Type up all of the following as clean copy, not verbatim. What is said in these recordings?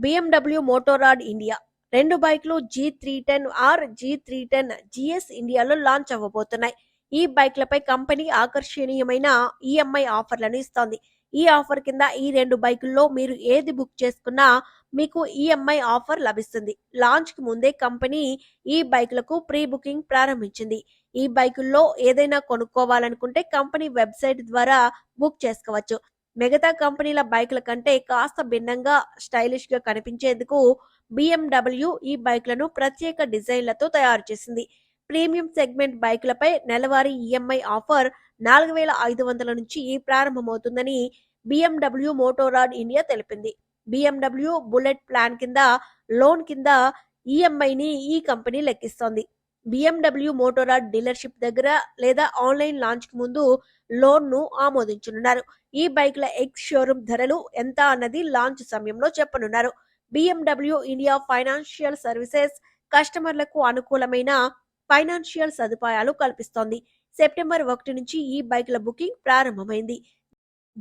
BMW మోటోరాడ్ India 2 బైక్లు G310R, G310 GS ఇండియాలో launch అవ్వబోతున్నాయి. ఈ బైక్లపై కంపెనీ ఆకర్షణీయమైన ఈఎంఐ ఆఫర్లను ఇస్తోంది. ఈ ఆఫర్ కింద ఈ 2 బైకుల్లో మీరు ఏది బుక్ చేసుకున్నా మీకు ఈఎంఐ ఆఫర్ లభిస్తుంది. లాంచ్ కి ముందే కంపెనీ ఈ బైకులకు ప్రీ బుకింగ్ ప్రారంభించింది. ఈ బైకుల్లో ఏదైనా కొనుక్కోవాలనుకుంటే కంపెనీ వెబ్సైట్ ద్వారా బుక్ చేసుకోవచ్చు. మిగతా కంపెనీల బైకుల కంటే కాస్త భిన్నంగా స్టైలిష్ గా కనిపించేందుకు BMW ఈ బైక్లను ప్రత్యేక డిజైన్లతో తయారు చేసింది. ప్రీమియం సెగ్మెంట్ బైకులపై నెలవారీ ఈఎంఐ ఆఫర్ 4,500 నుంచి ప్రారంభమవుతుందని BMW మోటోరాడ్ ఇండియా తెలిపింది. BMW బుల్లెట్ ప్లాన్ కింద లోన్ కింద ఈఎంఐని ఈ కంపెనీ లెక్కిస్తోంది. BMW మోటోరాడ్ డీలర్షిప్ దగ్గర లేదా ఆన్లైన్ లాంచ్ కు ముందు లోన్ ను ఆమోదించనున్నారు. ఈ బైకుల ఎక్స్ షోరూమ్ ధరలు ఎంత అన్నది లాంచ్ సమయంలో చెప్పనున్నారు. BMW ఇండియా ఫైనాన్షియల్ సర్వీసెస్ కస్టమర్లకు అనుకూలమైన ఫైనాన్షియల్ సదుపాయాలు కల్పిస్తోంది. సెప్టెంబర్ 1 నుంచి ఈ బైకుల బుకింగ్ ప్రారంభమైంది.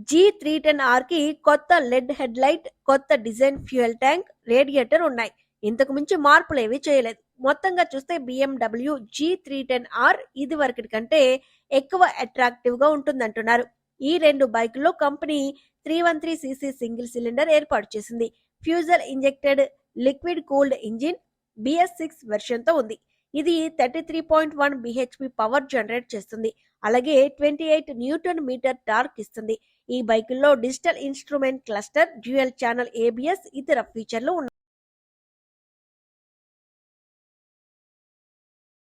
G310R కి కొత్త లెడ్ హెడ్ లైట్, కొత్త డిజైన్ ఫ్యూయల్ ట్యాంక్, రేడియేటర్ ఉన్నాయి. ఇంతకు మించి మార్పులేవీ చేయలేదు. మొత్తంగా చూస్తే BMW G310R ఇది వరకటి కంటే ఎక్కువ అట్రాక్టివ్ గా ఉంటుందంటున్నారు. ఈ 2 బైకుల్లో కంపెనీ 313cc సింగిల్ సిలిండర్ ఏర్పాటు చేసింది. Fuel injected liquid cooled engine BS6 version తో ఉంది. ఇది 33.1 bhp పవర్ జనరేట్ చేస్తుంది. అలాగే 28 న్యూటన్ మీటర్ టార్క్ ఇస్తుంది. ఈ బైకుల్లో digital instrument cluster, dual channel ABS ఇతర ఫీచర్లు ఉన్నాయి.